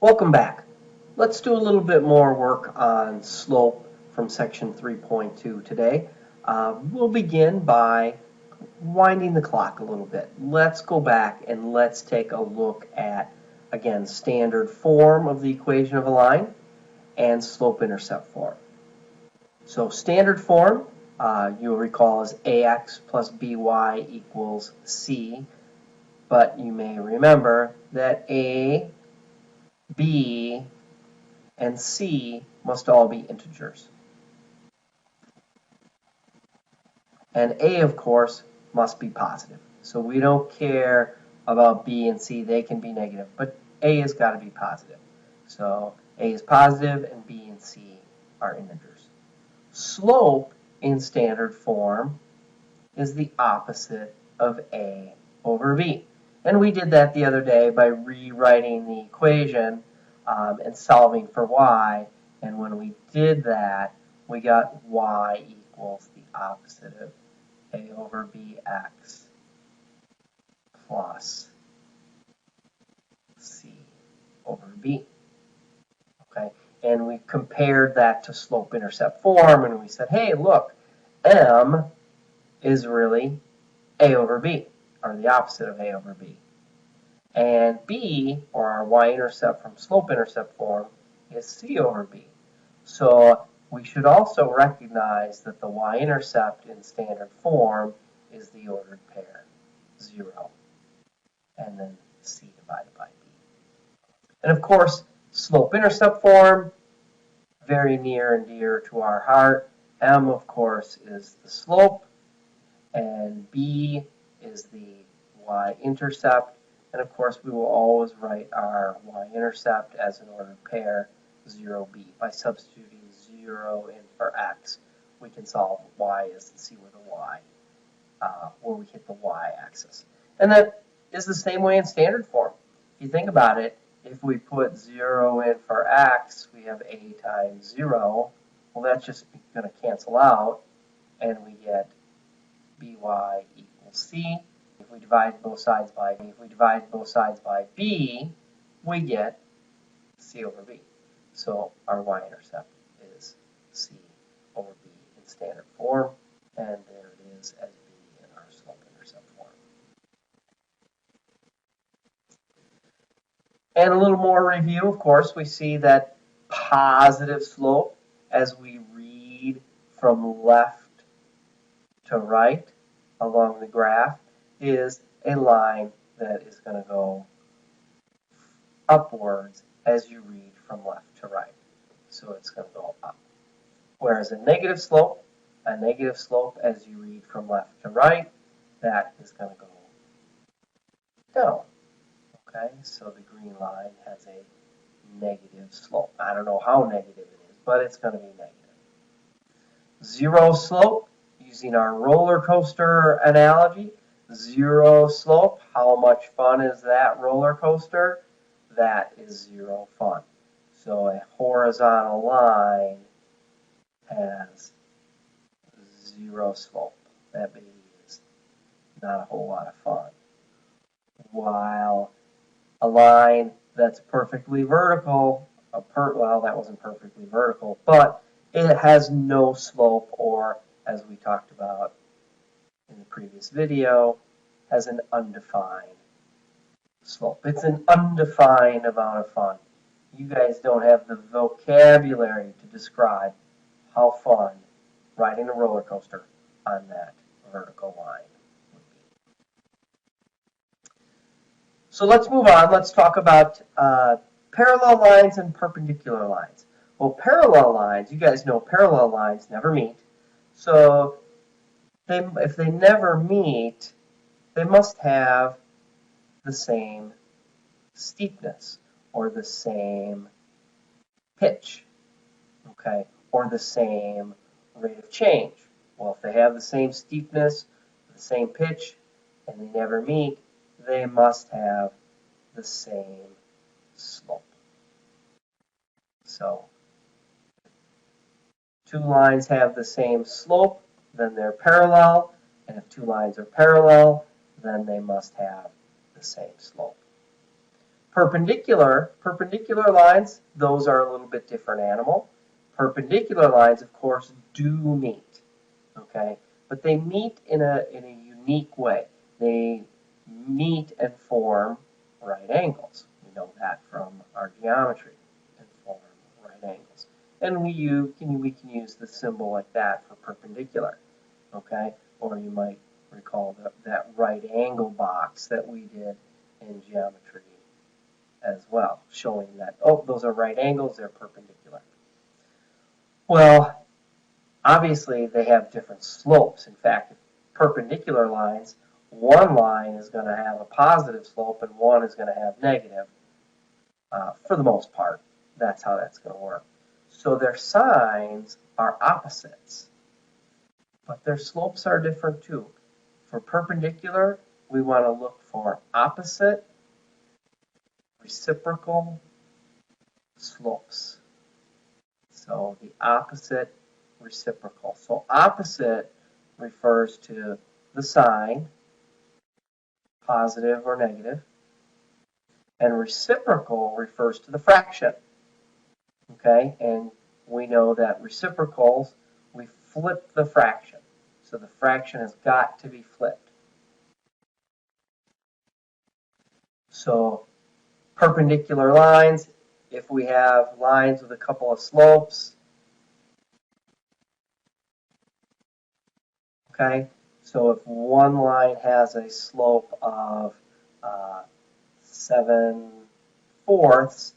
Welcome back. Let's do a little bit more work on slope from section 3.2 today. We'll begin by winding the clock a little bit. Let's go back and let's take a look at, again, standard form of the equation of a line and slope-intercept form. So standard form, you'll recall, is ax plus by equals c, but you may remember that a, b, and c must all be integers. And a, of course, must be positive. So we don't care about b and c. They can be negative, but a has got to be positive. So a is positive and b and c are integers. Slope in standard form is the opposite of a over b. And we did that the other day by rewriting the equation and solving for y. And when we did that, we got y equals the opposite of a over bx plus c over b. Okay, and we compared that to slope-intercept form, and we said, hey, look, m is really a over b, or the opposite of a over b. And b, or our y-intercept from slope-intercept form, is c over b. So we should also recognize that the y-intercept in standard form is the ordered pair, 0, and then c divided by b. And of course, slope-intercept form, very near and dear to our heart. M, of course, is the slope, and b is the y-intercept. And of course, we will always write our y-intercept as an ordered pair, 0b. By substituting 0 in for x, we can solve y as c with a y, where we hit the y-axis. And that is the same way in standard form. If you think about it, if we put 0 in for x, we have a times 0. Well, that's just going to cancel out, and we get by equals c. If we divide both sides by b, we get c over b. So our y-intercept is c over b in standard form, and there it is as b in our slope-intercept form. And a little more review, of course, we see that positive slope as we read from left to right along the graph is a line that is going to go upwards as you read from left to right. So it's going to go up. Whereas a negative slope as you read from left to right, that is going to go down. Okay, so the green line has a negative slope. I don't know how negative it is, but it's going to be negative. Zero slope, using our roller coaster analogy, zero slope, how much fun is that roller coaster? That is zero fun. So a horizontal line has zero slope. That baby is not a whole lot of fun. While a line that's perfectly vertical, well, that wasn't perfectly vertical, but it has no slope, or as we talked about in the previous video, has an undefined slope. It's an undefined amount of fun. You guys don't have the vocabulary to describe how fun riding a roller coaster on that vertical line would be. So let's move on. Let's talk about parallel lines and perpendicular lines. Well, parallel lines, you guys know parallel lines never meet. So if they never meet, they must have the same steepness or the same pitch, okay, or the same rate of change. Well, if they have the same steepness, the same pitch, and they never meet, they must have the same slope. So two lines have the same slope, then they're parallel, and if two lines are parallel, then they must have the same slope. Perpendicular lines, those are a little bit different animal. Perpendicular lines, of course, do meet, okay? But they meet in a unique way. They meet and form right angles. We know that from our geometry, and form right angles. And we can use the symbol like that for perpendicular, okay? Or you might recall that right angle box that we did in geometry as well, showing that, oh, those are right angles, they're perpendicular. Well, obviously they have different slopes. In fact, perpendicular lines, one line is going to have a positive slope and one is going to have negative. For the most part, that's how that's going to work. So their signs are opposites, but their slopes are different too. For perpendicular, we want to look for opposite reciprocal slopes. So the opposite reciprocal. So opposite refers to the sign, positive or negative, and reciprocal refers to the fraction. Okay, and we know that reciprocals, we flip the fraction. So the fraction has got to be flipped. So perpendicular lines, if we have lines with a couple of slopes, okay, so if one line has a slope of 7/4,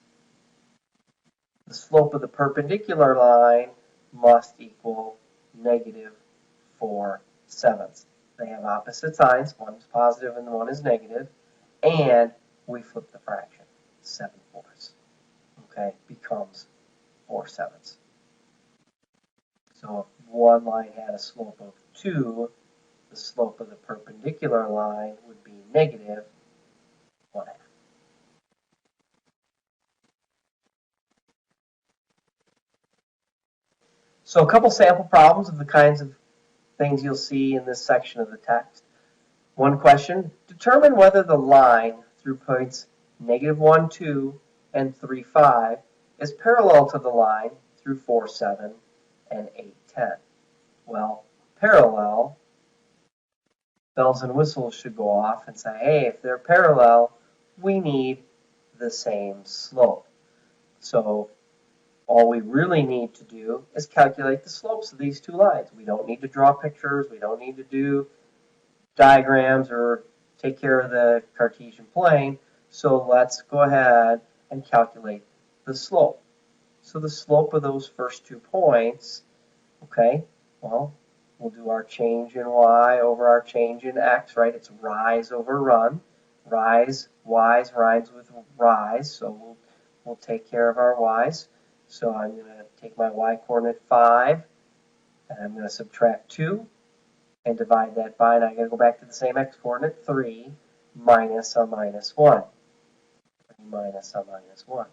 the slope of the perpendicular line must equal -4/7. They have opposite signs, one is positive and one is negative, and we flip the fraction. 7/4, okay, becomes 4/7. So if one line had a slope of 2, the slope of the perpendicular line would be -1/2. So a couple sample problems of the kinds of things you'll see in this section of the text. One question, determine whether the line through points -1, 2, and 3, 5 is parallel to the line through 4, 7, and 8, 10. Well, parallel, bells and whistles should go off and say, hey, if they're parallel, we need the same slope. So all we really need to do is calculate the slopes of these two lines. We don't need to draw pictures. We don't need to do diagrams or take care of the Cartesian plane. So let's go ahead and calculate the slope. So the slope of those first 2 points, okay, well, we'll do our change in y over our change in x, right? It's rise over run. Rise, y's rhymes with rise, so we'll take care of our y's. So I'm going to take my y-coordinate 5, and I'm going to subtract 2, and divide that by, and I'm going to go back to the same x-coordinate, 3 minus a minus 1. 3 minus a minus 1.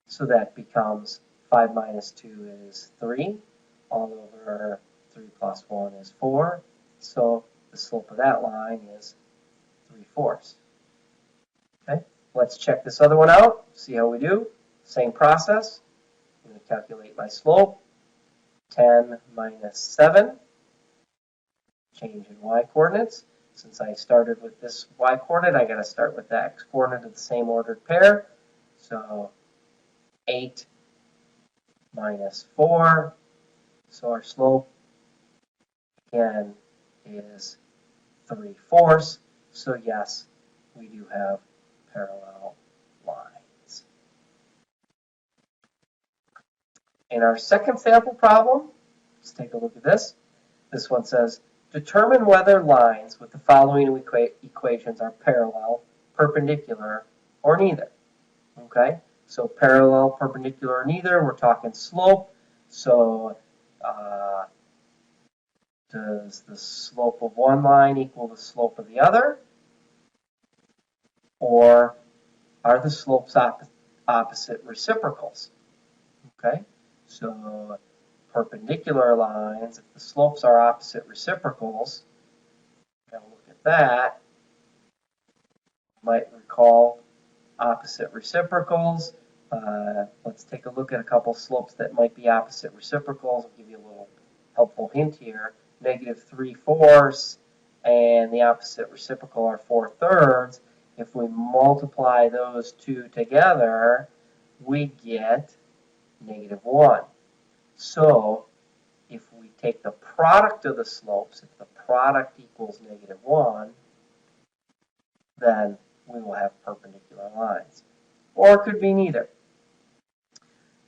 So that becomes 5 minus 2 is 3, all over 3 plus 1 is 4. So the slope of that line is 3/4. Okay, let's check this other one out, see how we do. Same process. I'm going to calculate my slope. 10 minus 7. Change in y-coordinates. Since I started with this y-coordinate, I got to start with the x-coordinate of the same ordered pair. So 8 minus 4. So our slope, again, is 3/4. So yes, we do have parallel lines. In our second sample problem, let's take a look at this. This one says, determine whether lines with the following equations are parallel, perpendicular, or neither. Okay, so parallel, perpendicular, or neither, we're talking slope. So does the slope of one line equal the slope of the other? Or are the slopes opposite reciprocals? Okay, so perpendicular lines, if the slopes are opposite reciprocals, gotta look at that. You might recall opposite reciprocals. Let's take a look at a couple slopes that might be opposite reciprocals. I'll give you a little helpful hint here. Negative 3/4 and the opposite reciprocal are 4/3. If we multiply those two together, we get -1. So if we take the product of the slopes, if the product equals -1, then we will have perpendicular lines. Or it could be neither.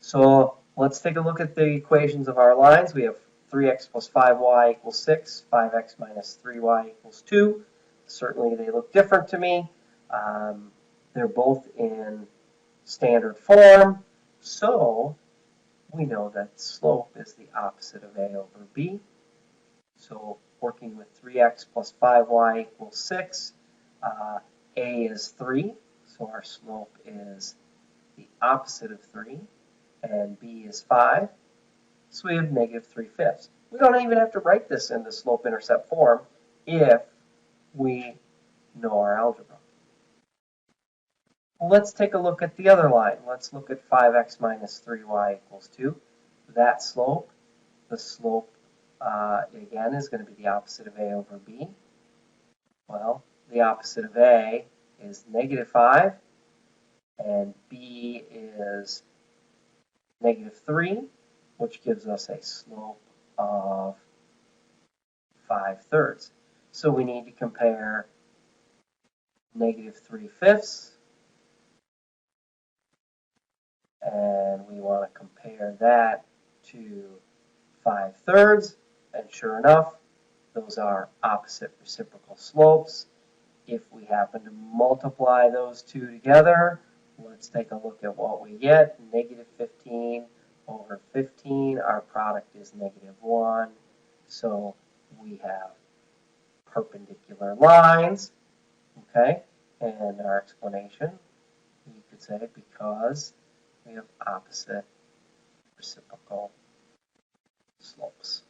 So let's take a look at the equations of our lines. We have 3x plus 5y equals 6, 5x minus 3y equals 2. Certainly they look different to me. They're both in standard form. So we know that slope is the opposite of a over b. So working with 3x plus 5y equals 6, a is 3. So our slope is the opposite of 3. And b is 5. So we have -3/5. We don't even have to write this in the slope-intercept form if we know our algebra. Well, let's take a look at the other line. Let's look at 5x minus 3y equals 2. That slope, the slope, again, is going to be the opposite of a over b. Well, the opposite of a is -5, and b is -3, which gives us a slope of 5/3. So we need to compare -3/5, and we want to compare that to 5/3, and sure enough, those are opposite reciprocal slopes. If we happen to multiply those two together, let's take a look at what we get. -15 over 15, our product is -1, so we have perpendicular lines, okay? And our explanation, you could say, because we have opposite reciprocal slopes.